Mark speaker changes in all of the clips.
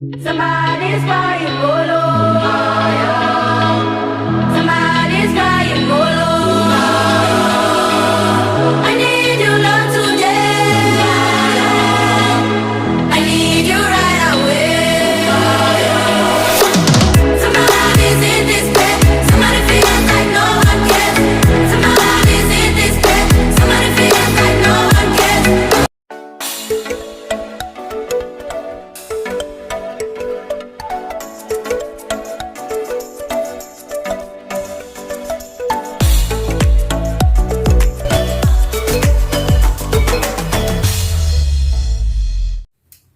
Speaker 1: Somebody's crying bolo. Somebody's crying bolo. I need your love today. I need you right away. Somebody's in this bed. Somebody feels like no one cares. Somebody's in this bed. Somebody feels like no one cares.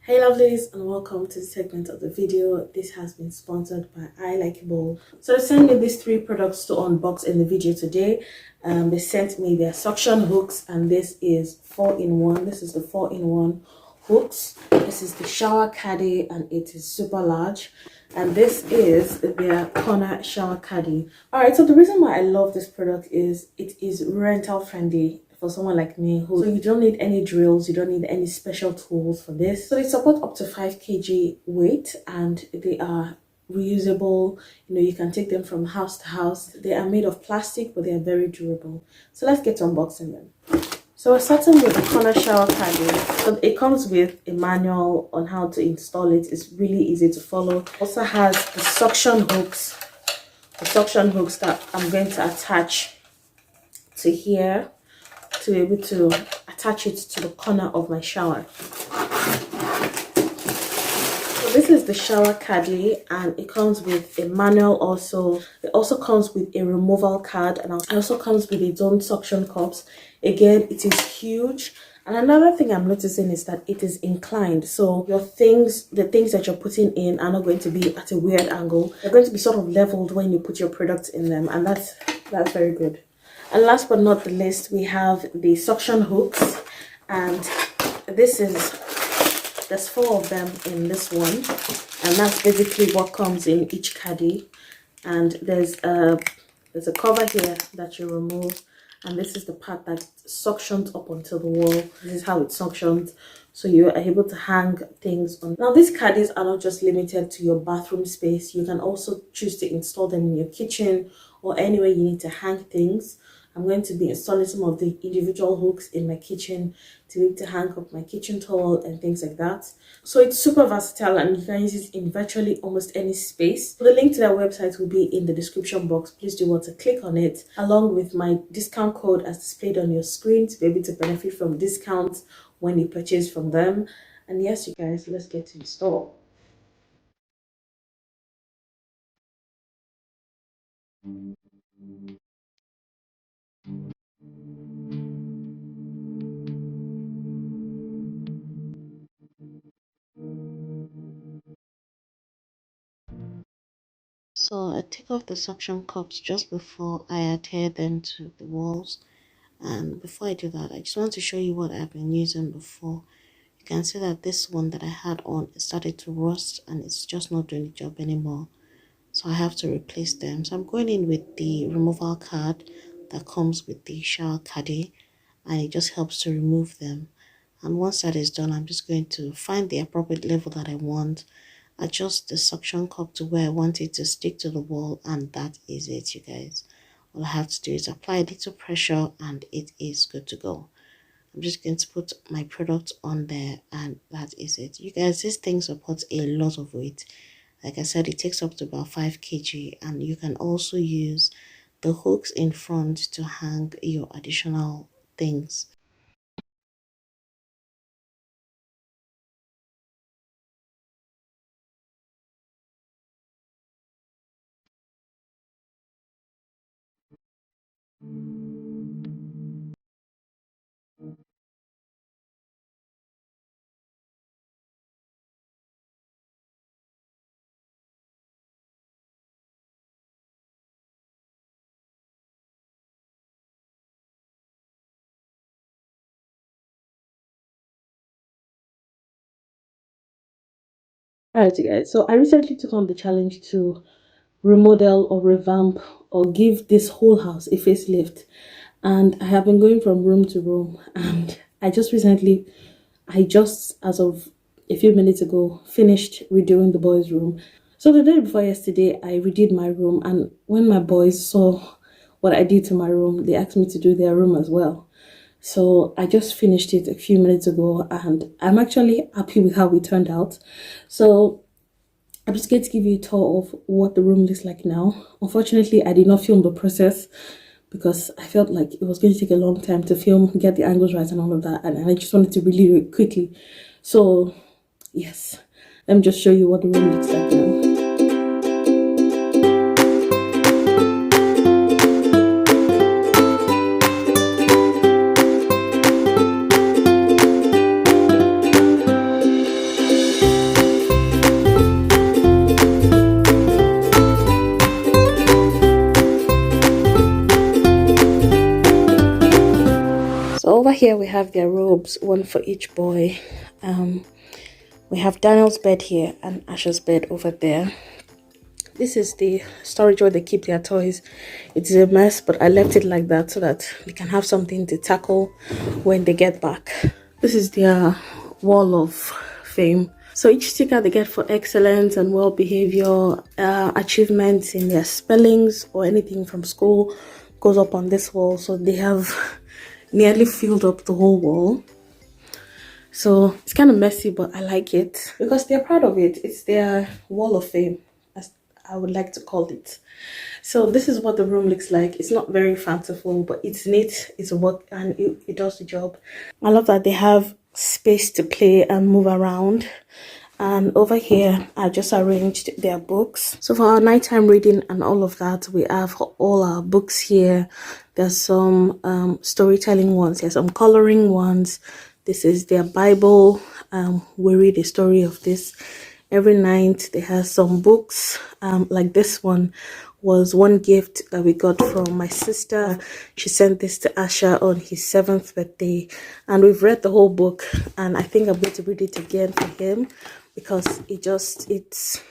Speaker 2: Hey lovelies, and welcome to the segment of the video. This has been sponsored by ilikable. So they sent me these 3 products to unbox in the video today. They sent me their suction hooks, and this is 4-in-1. This is the 4-in-1 hooks. This is the shower caddy, and it is super large. And this is their corner shower caddy. Alright, so the reason why I love this product is it is rental friendly for someone like me so you don't need any drills, you don't need any special tools for this. So they support up to 5 kg weight, and they are reusable. You know, you can take them from house to house. They are made of plastic, but they are very durable. So let's get to unboxing them. So we're starting with the corner shower caddy. So it comes with a manual on how to install it. It's really easy to follow. Also has the suction hooks that I'm going to attach to here to be able to attach it to the corner of my shower. So this is the shower caddy, and it comes with a manual also. It also comes with a removal card, and it also comes with its own suction cups. Again, it is huge. And another thing I'm noticing is that it is inclined, so the things that you're putting in are not going to be at a weird angle. They're going to be sort of leveled when you put your products in them, and that's very good. And last but not the least, we have the suction hooks, and there's 4 of them in this one, and that's basically what comes in each caddy. And there's a cover here that you remove, and this is the part that suctions up onto the wall. This is how it suctions, so you are able to hang things on. Now these caddies are not just limited to your bathroom space. You can also choose to install them in your kitchen or anywhere you need to hang things. I'm going to be installing some of the individual hooks in my kitchen to be able to hang up my kitchen towel and things like that. So it's super versatile, and you can use it in virtually almost any space. So the link to their website will be in the description box. Please do want to click on it, along with my discount code as displayed on your screen to be able to benefit from discounts when you purchase from them. And yes, you guys, let's get to install. So I take off the suction cups just before I adhere them to the walls. And before I do that, I just want to show you what I've been using before. You can see that this one that I had on started to rust, and it's just not doing the job anymore. So I have to replace them. So I'm going in with the removal card that comes with the shower caddy, and it just helps to remove them. And once that is done, I'm just going to find the appropriate level that I want, adjust the suction cup to where I want it to stick to the wall, and that is it, you guys. All I have to do is apply a little pressure, and it is good to go. I'm just going to put my product on there, and that is it. You guys, this thing supports a lot of weight. Like I said, it takes up to about 5 kg, and you can also use the hooks in front to hang your additional things. Alright, you guys, so I recently took on the challenge to remodel or revamp or give this whole house a facelift, and I have been going from room to room, and I just as of a few minutes ago finished redoing the boys' room. So the day before yesterday, I redid my room, and when my boys saw what I did to my room, they asked me to do their room as well. So I just finished it a few minutes ago, and I'm actually happy with how it turned out. So I'm just going to give you a tour of what the room looks like now. Unfortunately, I did not film the process because I felt like it was going to take a long time to film, get the angles right and all of that, and I just wanted to really do it quickly. So yes, let me just show you what the room looks like now. Over here we have their robes, one for each boy. We have Daniel's bed here and Asha's bed over there. This is the storage where they keep their toys. It's a mess, but I left it like that so that they can have something to tackle when they get back. This is their wall of fame. So each sticker they get for excellence and well behavior, achievements in their spellings or anything from school goes up on this wall. So they have nearly filled up the whole wall. So it's kind of messy, but I like it because they're proud of it. It's their wall of fame, as I would like to call it. So this is what the room looks like. It's not very fanciful, but it's neat, it's work, and it does the job. I love that they have space to play and move around. And over here I just arranged their books. So for our nighttime reading and all of that, we have all our books here. There's some storytelling ones, there's some coloring ones. This is their Bible. We read a story of this every night. They have some books, like this one was one gift that we got from my sister. She sent this to Asha on his 7th birthday, and we've read the whole book, and I think I'm going to read it again for him because there's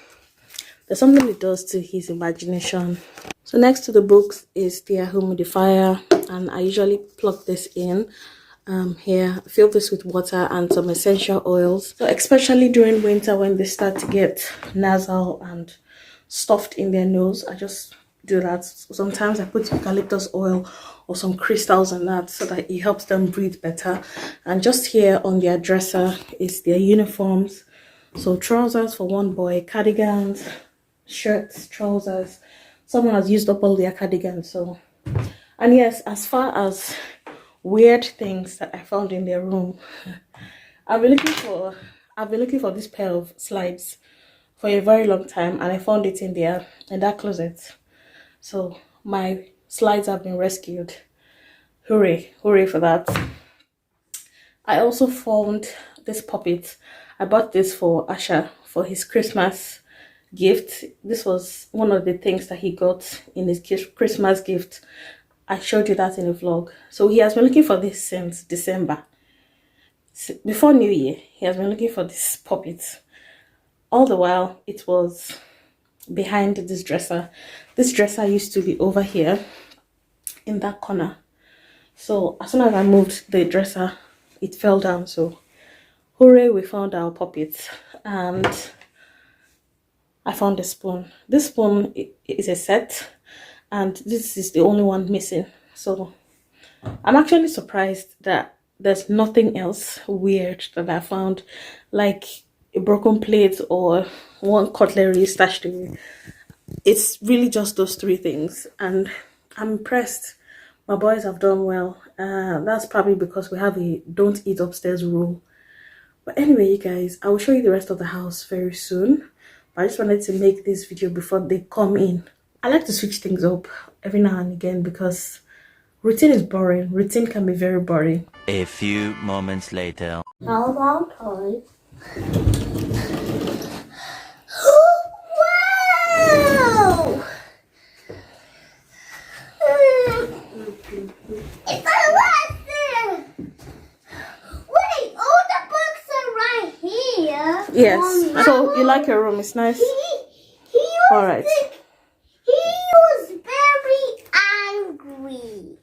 Speaker 2: something it does to his imagination. So next to the books is their humidifier, and I usually plug this in here. I fill this with water and some essential oils. So especially during winter when they start to get nasal and stuffed in their nose, I just do that. Sometimes I put eucalyptus oil or some crystals in that so that it helps them breathe better. And just here on their dresser is their uniforms. So trousers for one boy, cardigans, shirts, trousers. Someone has used up all their cardigans. So, and yes, as far as weird things that I found in their room, I've been looking for this pair of slides for a very long time, and I found it in that closet. So my slides have been rescued. Hooray for that. I also found this puppet. I bought this for Asha for his Christmas gift. This was one of the things that he got in his Christmas gift. I showed you that in the vlog. So he has been looking for this since December. Before New Year, he has been looking for this puppet. All the while, it was behind this dresser. This dresser used to be over here in that corner. So as soon as I moved the dresser, it fell down. So hooray, we found our puppet. And I found a spoon. This spoon is a set, and this is the only one missing. So I'm actually surprised that there's nothing else weird that I found, like a broken plate or one cutlery stashed away. It's really just those three things, and I'm impressed. My boys have done well. That's probably because we have a don't eat upstairs rule. But anyway, you guys, I will show you the rest of the house very soon. I just wanted to make this video before they come in. I like to switch things up every now and again because routine is boring. Routine can be very boring.
Speaker 3: A few moments later.
Speaker 1: How about toys? Wow! It's a lesson! Wait, all the books are right here.
Speaker 2: Yes. So you like your room? It's nice. All right.
Speaker 1: He was very angry.